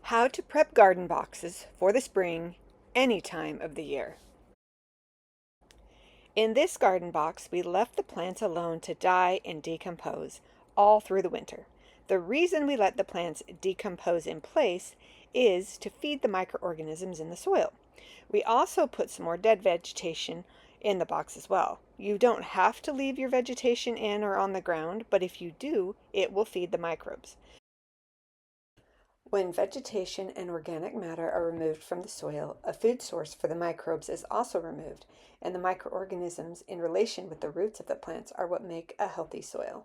How to prep garden boxes for the spring any time of the year. In this garden box, we left the plants alone to die and decompose all through the winter. The reason we let the plants decompose in place is to feed the microorganisms in the soil. We also put some more dead vegetation in the box as well. You don't have to leave your vegetation in or on the ground, but if you do, it will feed the microbes. When vegetation and organic matter are removed from the soil, a food source for the microbes is also removed, and the microorganisms in relation with the roots of the plants are what make a healthy soil.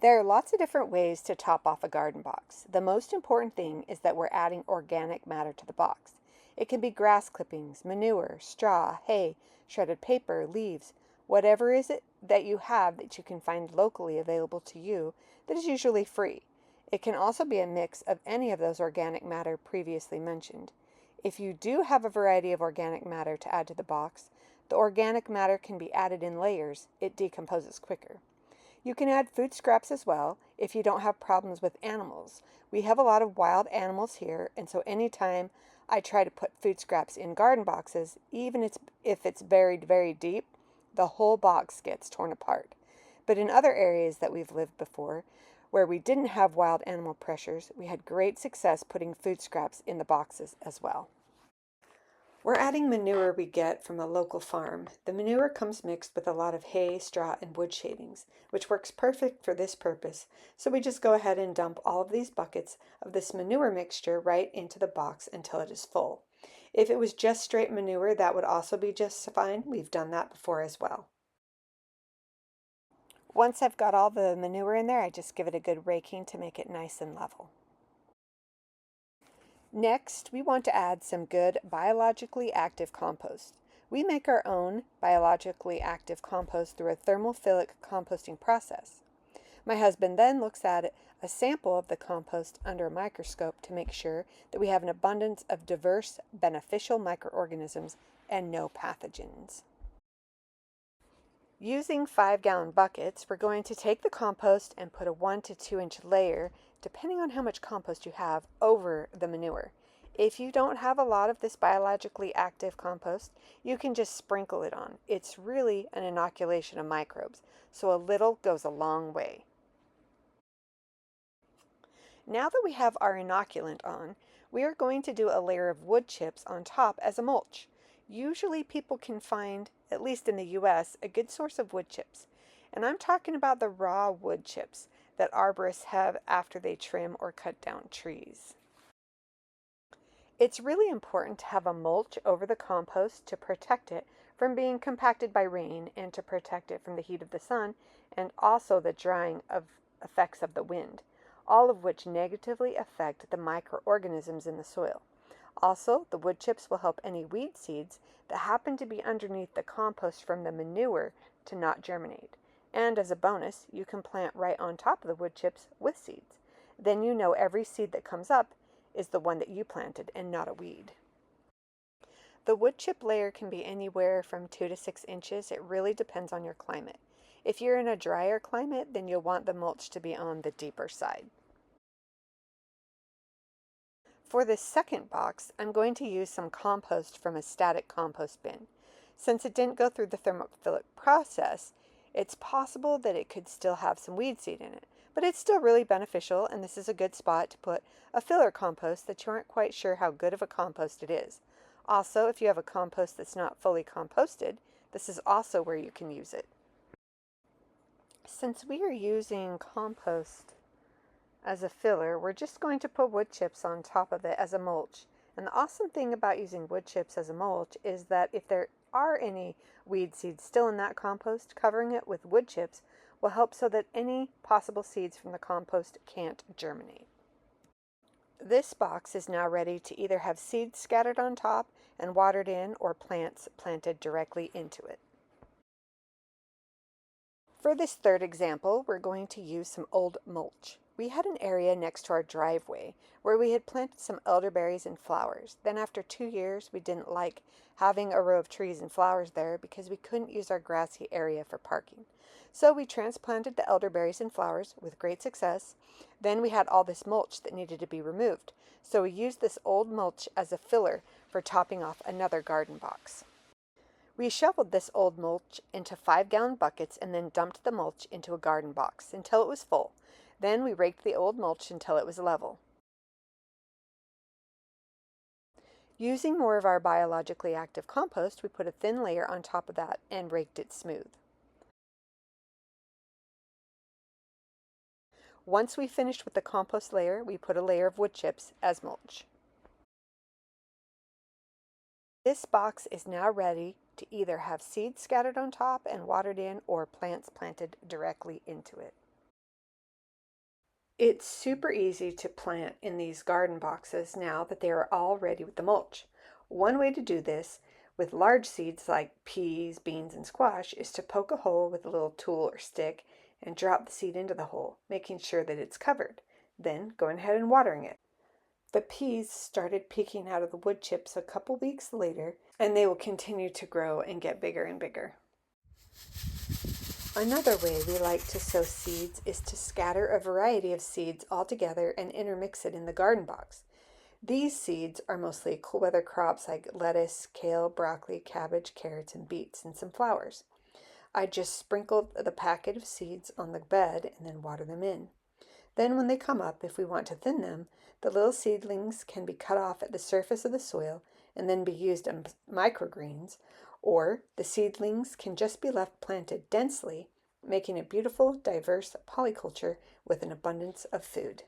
There are lots of different ways to top off a garden box. The most important thing is that we're adding organic matter to the box. It can be grass clippings, manure, straw, hay, shredded paper, leaves, whatever is it that you have that you can find locally available to you that is usually free. It can also be a mix of any of those organic matter previously mentioned. If you do have a variety of organic matter to add to the box, the organic matter can be added in layers. It decomposes quicker. You can add food scraps as well if you don't have problems with animals. We have a lot of wild animals here, and so anytime I try to put food scraps in garden boxes, even if it's buried very deep, the whole box gets torn apart. But in other areas that we've lived before, where we didn't have wild animal pressures, we had great success putting food scraps in the boxes as well. We're adding manure we get from a local farm. The manure comes mixed with a lot of hay, straw, and wood shavings, which works perfect for this purpose. So we just go ahead and dump all of these buckets of this manure mixture right into the box until it is full. If it was just straight manure, that would also be just fine. We've done that before as well. Once I've got all the manure in there, I just give it a good raking to make it nice and level. Next, we want to add some good biologically active compost. We make our own biologically active compost through a thermophilic composting process. My husband then looks at a sample of the compost under a microscope to make sure that we have an abundance of diverse, beneficial microorganisms and no pathogens. Using 5-gallon buckets, we're going to take the compost and put a 1 to 2 inch layer, depending on how much compost you have, over the manure. If you don't have a lot of this biologically active compost, you can just sprinkle it on. It's really an inoculation of microbes, so a little goes a long way. Now that we have our inoculant on, we are going to do a layer of wood chips on top as a mulch. Usually people can find, at least in the US, a good source of wood chips. And I'm talking about the raw wood chips that arborists have after they trim or cut down trees. It's really important to have a mulch over the compost to protect it from being compacted by rain and to protect it from the heat of the sun and also the drying effects of the wind, all of which negatively affect the microorganisms in the soil. Also, the wood chips will help any weed seeds that happen to be underneath the compost from the manure to not germinate. And as a bonus, you can plant right on top of the wood chips with seeds. Then you know every seed that comes up is the one that you planted and not a weed. The wood chip layer can be anywhere from 2 to 6 inches. It really depends on your climate. If you're in a drier climate, then you'll want the mulch to be on the deeper side. For this second box, I'm going to use some compost from a static compost bin. Since it didn't go through the thermophilic process, it's possible that it could still have some weed seed in it, but it's still really beneficial, and this is a good spot to put a filler compost that you aren't quite sure how good of a compost it is. Also, if you have a compost that's not fully composted, this is also where you can use it. Since we are using compost as a filler, we're just going to put wood chips on top of it as a mulch. And the awesome thing about using wood chips as a mulch is that if there are any weed seeds still in that compost, covering it with wood chips will help so that any possible seeds from the compost can't germinate. This box is now ready to either have seeds scattered on top and watered in or plants planted directly into it. For this third example, we're going to use some old mulch. We had an area next to our driveway where we had planted some elderberries and flowers. Then after 2 years, we didn't like having a row of trees and flowers there because we couldn't use our grassy area for parking. So we transplanted the elderberries and flowers with great success. Then we had all this mulch that needed to be removed. So we used this old mulch as a filler for topping off another garden box. We shoveled this old mulch into 5-gallon buckets and then dumped the mulch into a garden box until it was full. Then we raked the old mulch until it was level. Using more of our biologically active compost, we put a thin layer on top of that and raked it smooth. Once we finished with the compost layer, we put a layer of wood chips as mulch. This box is now ready to either have seeds scattered on top and watered in or plants planted directly into it. It's super easy to plant in these garden boxes now that they are all ready with the mulch. One way to do this with large seeds like peas, beans, and squash is to poke a hole with a little tool or stick and drop the seed into the hole, making sure that it's covered. Then go ahead and watering it. The peas started peeking out of the wood chips a couple weeks later, and they will continue to grow and get bigger and bigger. Another way we like to sow seeds is to scatter a variety of seeds all together and intermix it in the garden box. These seeds are mostly cool weather crops like lettuce, kale, broccoli, cabbage, carrots, and beets, and some flowers. I just sprinkled the packet of seeds on the bed and then water them in. Then when they come up, if we want to thin them, the little seedlings can be cut off at the surface of the soil and then be used as microgreens, or the seedlings can just be left planted densely, making a beautiful, diverse polyculture with an abundance of food.